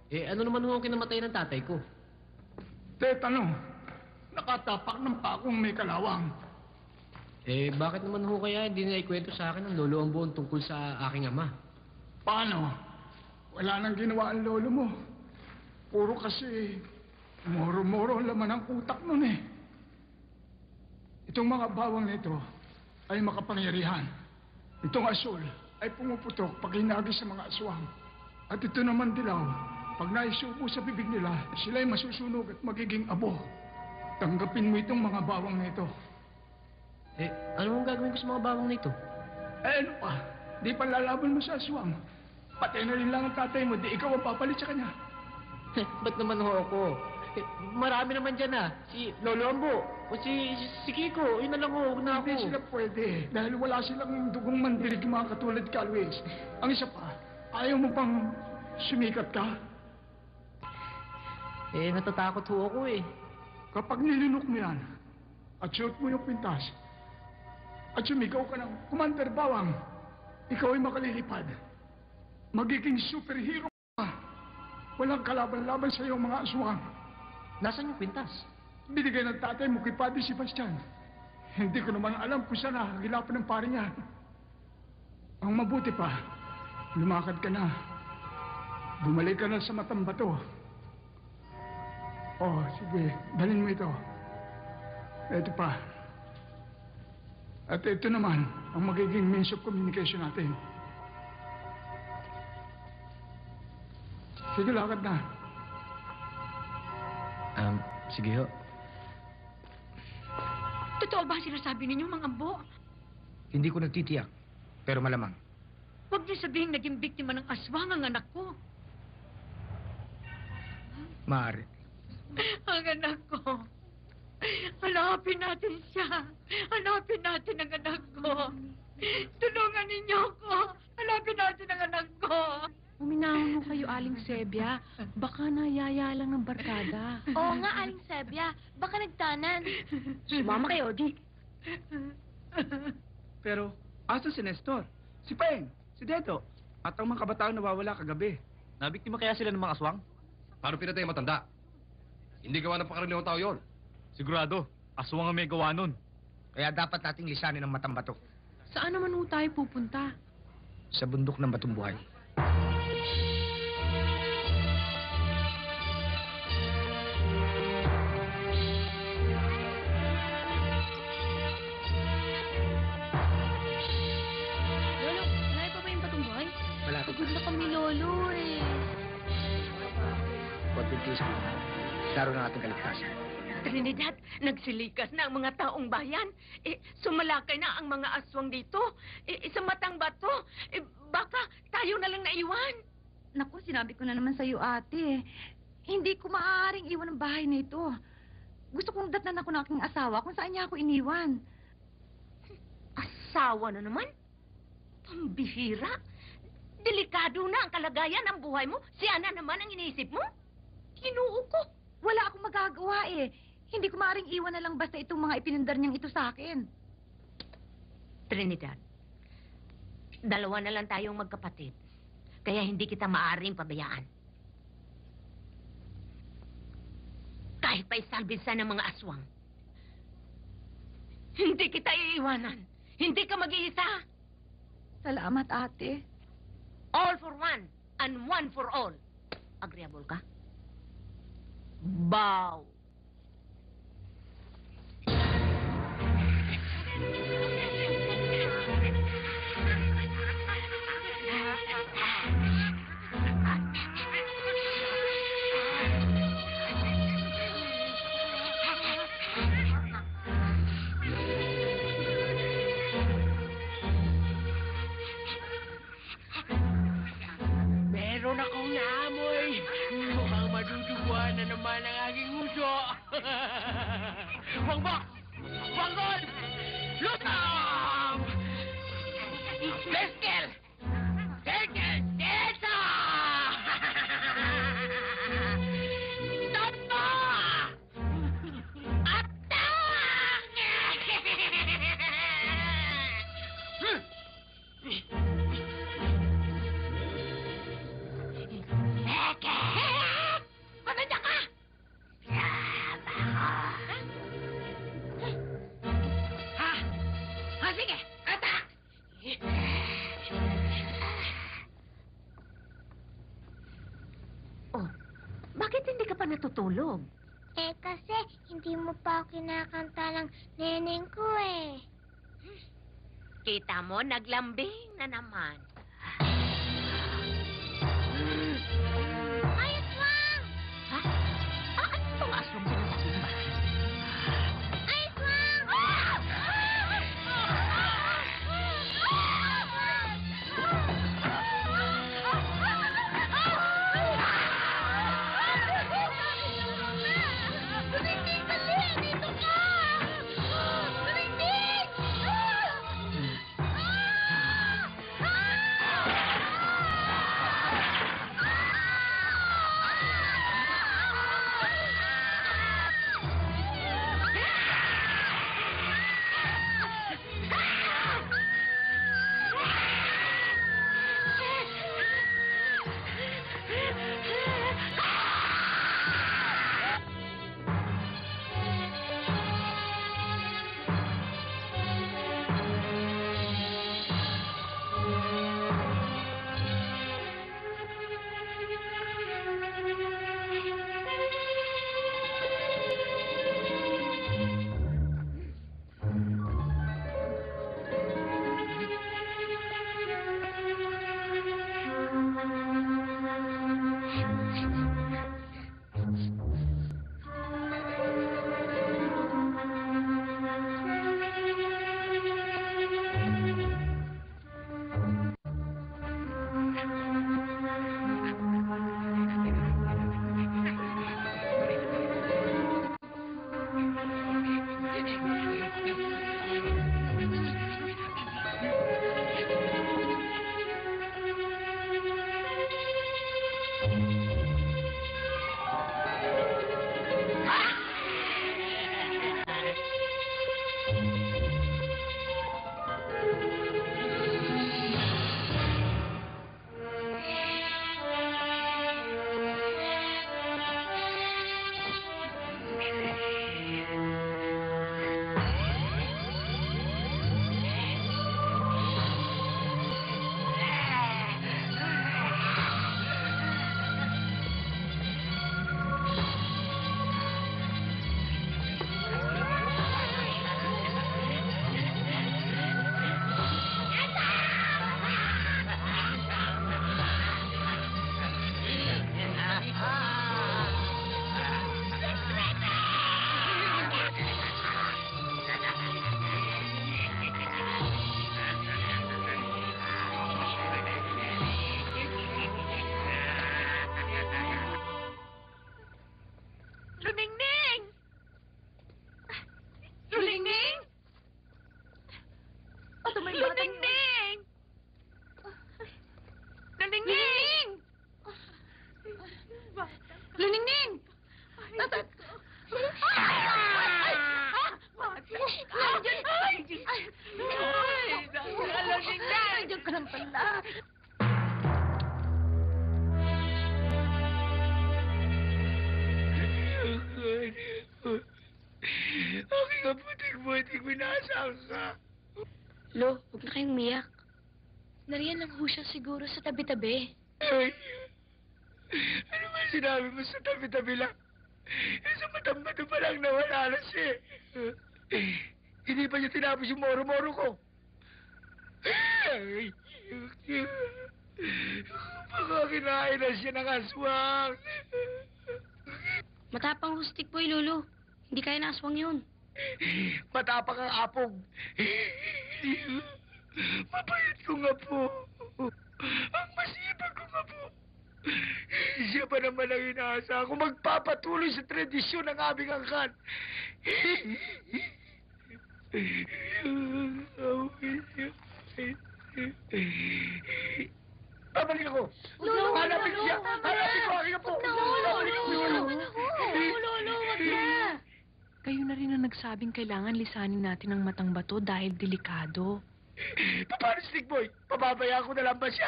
Ano naman ho ang kinamatay ng tatay ko? Tetano, nakatapak ng pakong may kalawang. Bakit naman ho kaya hindi na ikwento sa akin ng lolo ang buong tungkol sa aking ama? Paano? Wala nang ginawa ang lolo mo. Puro kasi moro-moro ang laman ng utak nun eh. Itong mga bawang nito ay makapangyarihan. Itong asul ay pumuputok pag hinagis sa mga aswang. At ito naman dilaw, pag naisubo sa bibig nila, sila ay masusunog at magiging abo. Tanggapin mo itong mga bawang nito. Ano ang gagawin ko sa mga bawang nito? Ano pa? Di pa lalaban mo sa aswang. Patay na rin lang ang tatay mo, di ikaw ang papalit sa kanya. Ba't naman ho ako? Marami naman dyan si Lolo Ambo, o si Kiko, yun na lang ho, huwag na ako. Hindi sila pwede dahil wala silang dugong mandirig mga katulad ka, Luis. Ang isa pa, ayaw mo bang sumikat ka? Natatakot ho ako Kapag nilinok mo yan at shoot mo yung pintas at sumigaw ka ng Commander Bawang, ikaw ay makalilipad. Magiging superhero ka. Walang kalaban-laban sa iyong mga aswang. Nasaan yung pintas? Binigay ng tatay mo kay Padre Sebastian. Hindi ko naman alam kung saan nakagilapan ng pare niya. Ang mabuti pa, lumakad ka na. Bumalik ka na sa Matambato. Oh, sige, dalhin mo ito. Ito pa. At ito naman, ang magiging means of communication natin. Sige, lakad na. Sige ho. Totoo ba ang sinasabi ninyo, Mang Ambo? Hindi ko nagtitiyak, pero malamang. Huwag niyo sabihin naging biktima ng aswang ang anak ko. Maaari. Ang anak ko. Hanapin natin siya. Hanapin natin ang anak ko. Tulungan ninyo ako. Hanapin natin ang anak ko. Uminahon mo kayo, Aling Sebia. Baka nayaya lang ng barkada. Oo nga, Aling Sebia. Baka nagtanan. Sumama kayo, di. Pero, asa si Nestor? Si Peng? Si Dedo? At ang mga kabataang nawawala kagabi? Nabiktima kaya sila ng mga aswang? Paano pinatay ang matanda? Hindi gawa ng pangkaraniwang tao yon. Sigurado, aswang ang may gawa nun. Kaya dapat nating lisanin ang Matambato. Saan naman ho tayo pupunta? Sa bundok ng Batong Buhay. Lolo, malayo pa ba yung patunggoy? Malapit Pagod na kami, Lolo eh. Konting tiis mo. Laro ng ating kaligtasan. Trinidad, nagsilikas na ang mga taong bayan. Sumalakay na ang mga aswang dito. Sa Matambato, baka tayo na lang naiwan. Naku, sinabi ko na naman sa'yo, ate. Hindi ko maaaring iwan ang bahay na ito. Gusto kong datnan ako ng aking asawa kung saan niya ako iniwan. Asawa na naman? Pambihira? Delikado na ang kalagayan ng buhay mo. Si Ana naman ang iniisip mo? Kinuho ko. Wala akong magagawa eh. Hindi ko maaaring iwan na lang basta itong mga ipinundar niyang ito sa akin. Trinidad, dalawa na lang tayong magkapatid. Kaya hindi kita maaaring pabayaan. Kahit pa isalbinsan ng mga aswang. Hindi kita iiwanan. Hindi ka mag-iisa. Salamat, ate. All for one and one for all. Agreeable ka? Bow. Meron akong naamoy. Mukhang maduduguan na naman ang aking uso. Wangbok! Wanggol! Lutang! Leskel! Leskel! Desa! Tapa! Attack! Bakit hindi ka pa natutulog? Eh, kasi hindi mo pa ako kinakanta ng neneng ko eh. Kita mo, naglambing na naman. Ay, aswang! Ha? Ano itong aswang sinasabi mo? Ay, aswang! Tulindig, dali! Dito ka! Tulindig! Luningning! Luningning! Ito may batang... Luningning! Luningning! Luningning! Nasa... Nandiyan ka lang pala. Aking kaputik-putik, binasang ka. Lo, huwag na kayong umiyak. Nariyan lang ho siya siguro sa tabi-tabi. Ay, ano ba sinabi mo sa tabi-tabi lang? Sa matang-mato pa lang nawala na siya. Hindi pa niya tinapos yung moro-moro ko. Ay, baka kinain na siya ng aswang. Matapang hustik po, Lolo. Hindi kaya na aswang yun. Matapang ang apog. Mapayat ko nga po. Ang masipag ko nga po. Siya pa naman ang inaasa kung magpapatuloy sa tradisyon ng aming angkan. Babalik ako. Hanapin siya. Hanapin ko aking apo. Babalik ako. Lolo, wag na. Kayo na rin ang nagsabing kailangan lisanin natin ang matang bato dahil delikado. Paano, Stick Boy? Pababayaan ko na lang ba siya?